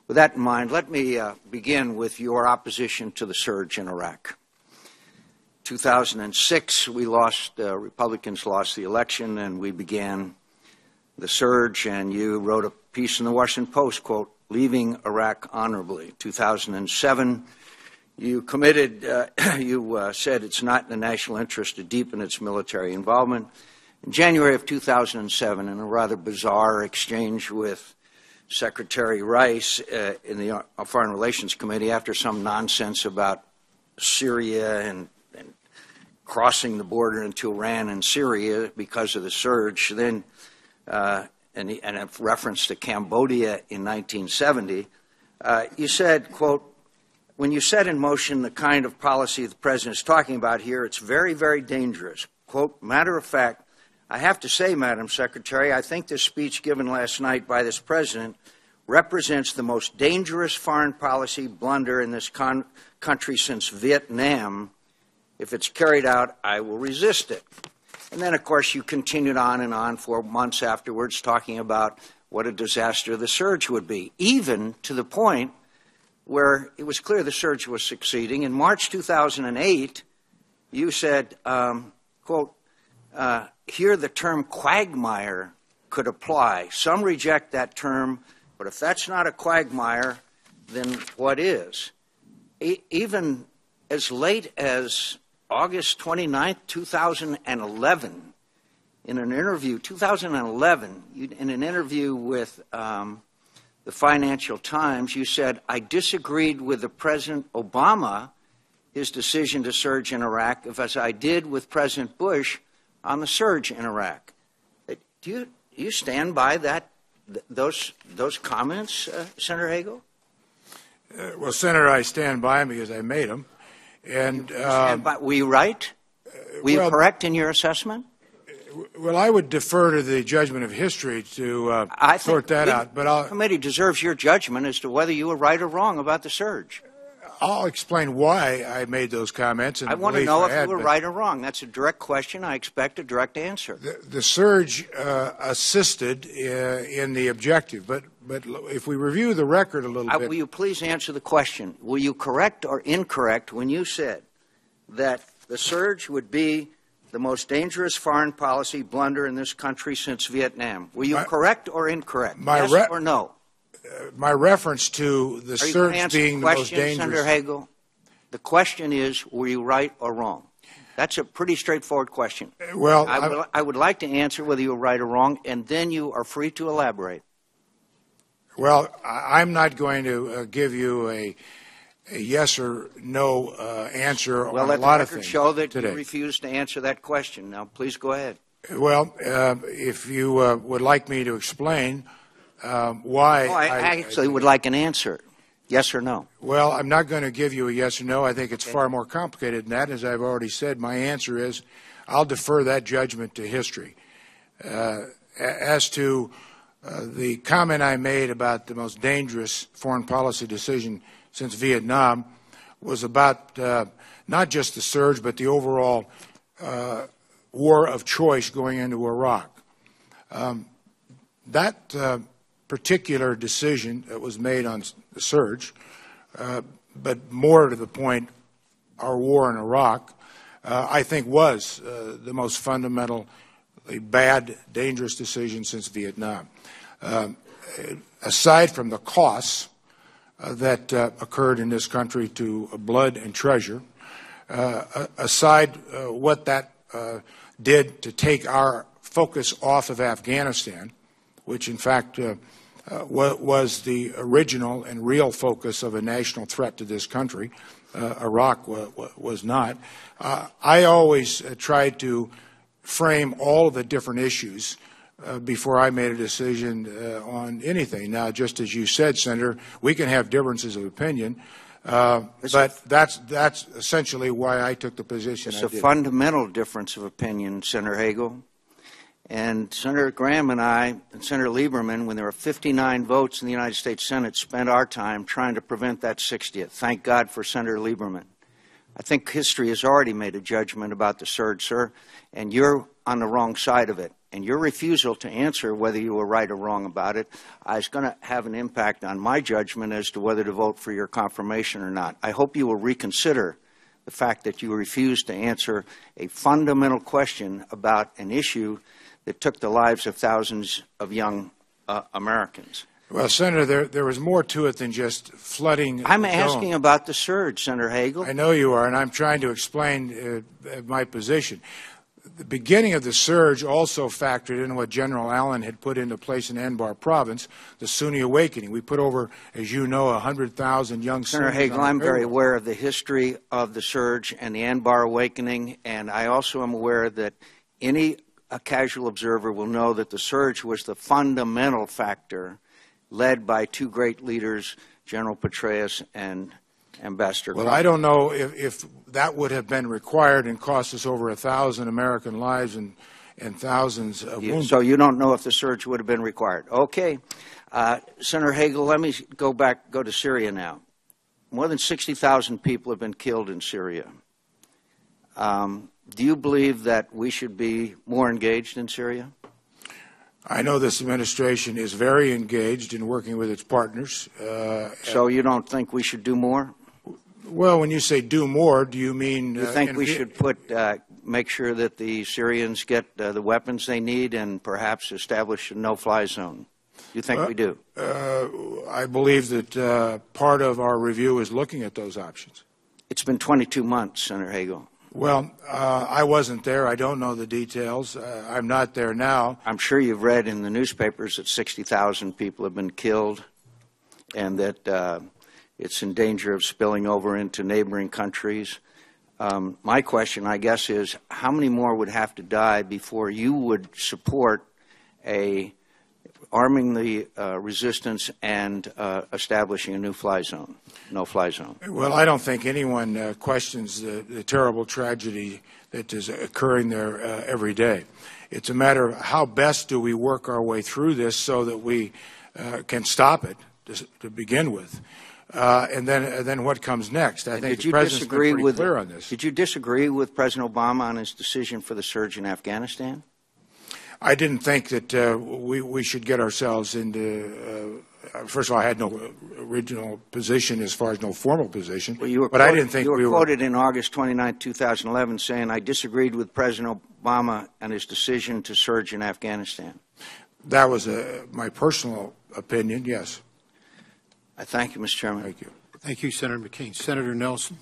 With that in mind, let me begin with your opposition to the surge in Iraq. 2006, Republicans lost the election, and we began the surge, and you wrote a piece in the Washington Post, quote, "Leaving Iraq honorably." 2007, you committed, you said it's not in the national interest to deepen its military involvement. In January of 2007, in a rather bizarre exchange with Secretary Rice in the Foreign Relations Committee after some nonsense about Syria and crossing the border into Iran and Syria because of the surge, then and a reference to Cambodia in 1970, you said, quote, "When you set in motion the kind of policy the President is talking about here, it's very, very dangerous." Quote, "Matter of fact, I have to say, Madam Secretary, I think this speech given last night by this President represents the most dangerous foreign policy blunder in this country since Vietnam. If it's carried out, I will resist it." And then, of course, you continued on and on for months afterwards talking about what a disaster the surge would be, even to the point where it was clear the surge was succeeding. In March 2008, you said, quote, "Here the term quagmire could apply. Some reject that term, but if that's not a quagmire, then what is?" Even as late as August 29, 2011, in an interview, 2011, in an interview with the Financial Times, you said, "I disagreed with the President Obama, his decision to surge in Iraq, as I did with President Bush on the surge in Iraq." Do you stand by those comments, Senator Hagel? Well, Senator, I stand by them because I made them. And were you right? Were you correct in your assessment? Well, I would defer to the judgment of history to sort that out. But the committee deserves your judgment as to whether you were right or wrong about the surge. I'll explain why I made those comments. And I want to know if you were right or wrong. That's a direct question. I expect a direct answer. The surge assisted in the objective, but if we review the record a little bit. Will you please answer the question? Were you correct or incorrect when you said that the surge would be the most dangerous foreign policy blunder in this country since Vietnam? Were you correct or incorrect? Yes or no? My reference to the surge being the most dangerous. Senator Hagel, the question is, were you right or wrong? That's a pretty straightforward question. Well, I would like to answer whether you were right or wrong, and then you are free to elaborate. Well, I'm not going to give you a yes or no answer on a lot of things. Well, let the record show that you refused to answer that question. Now, please go ahead. Well, if you would like me to explain why. I actually would like an answer, yes or no. Well, I'm not going to give you a yes or no. I think it's far more complicated than that. As I've already said, my answer is I'll defer that judgment to history. As to the comment I made about the most dangerous foreign policy decision since Vietnam was about not just the surge, but the overall war of choice going into Iraq. That particular decision that was made on the surge, but more to the point, our war in Iraq, I think was the most fundamentally bad, dangerous decision since Vietnam. Aside from the costs that occurred in this country to blood and treasure, aside what that did to take our focus off of Afghanistan, which in fact was the original and real focus of a national threat to this country. Iraq was not. I always tried to frame all the different issues before I made a decision on anything. Now, just as you said, Senator, we can have differences of opinion, but that's essentially why I took the position I did. It's a fundamental difference of opinion, Senator Hagel. And Senator Graham and I and Senator Lieberman, when there were 59 votes in the United States Senate, spent our time trying to prevent that 60th. Thank God for Senator Lieberman. I think history has already made a judgment about the surge, sir, and you're on the wrong side of it. and your refusal to answer whether you were right or wrong about it is going to have an impact on my judgment as to whether to vote for your confirmation or not. I hope you will reconsider the fact that you refused to answer a fundamental question about an issue that took the lives of thousands of young Americans. Well, Senator, there was more to it than just flooding. I'm asking about the surge, Senator Hagel. I know you are, and I'm trying to explain my position. The beginning of the surge also factored in what General Allen had put into place in Anbar province, the Sunni awakening. We put over, as you know, 100,000 young Sunnis. Senator Hagel, I'm very aware of the history of the surge and the Anbar awakening, and I also am aware that a casual observer will know that the surge was the fundamental factor led by two great leaders, General Petraeus and Ambassador. Well, I don't know if that would have been required and cost us over 1,000 American lives and thousands of wounded. So you don't know if the surge would have been required. Okay. Senator Hagel, let me go to Syria now. More than 60,000 people have been killed in Syria. Do you believe that we should be more engaged in Syria? I know this administration is very engaged in working with its partners. So you don't think we should do more? Well, when you say do more, do you mean... You think we should make sure that the Syrians get the weapons they need and perhaps establish a no-fly zone? You think we do? I believe that part of our review is looking at those options. It's been 22 months, Senator Hagel. Well, I wasn't there. I don't know the details. I'm not there now. I'm sure you've read in the newspapers that 60,000 people have been killed and that it's in danger of spilling over into neighboring countries. My question, I guess, is how many more would have to die before you would support arming the resistance and establishing a no-fly zone? Well, I don't think anyone questions the terrible tragedy that is occurring there every day. It's a matter of how best do we work our way through this so that we can stop it to begin with. And then what comes next? I think the President's been pretty clear on this. Did you disagree with President Obama on his decision for the surge in Afghanistan? I didn't think that we should get ourselves into first of all, I had no original position as far as no formal position. Well, but I didn't think we were quoted in August 29, 2011 saying, I disagreed with President Obama and his decision to surge in Afghanistan. That was my personal opinion, yes. I thank you, Mr. Chairman. Thank you. Thank you, Senator McCain. Senator Nelson.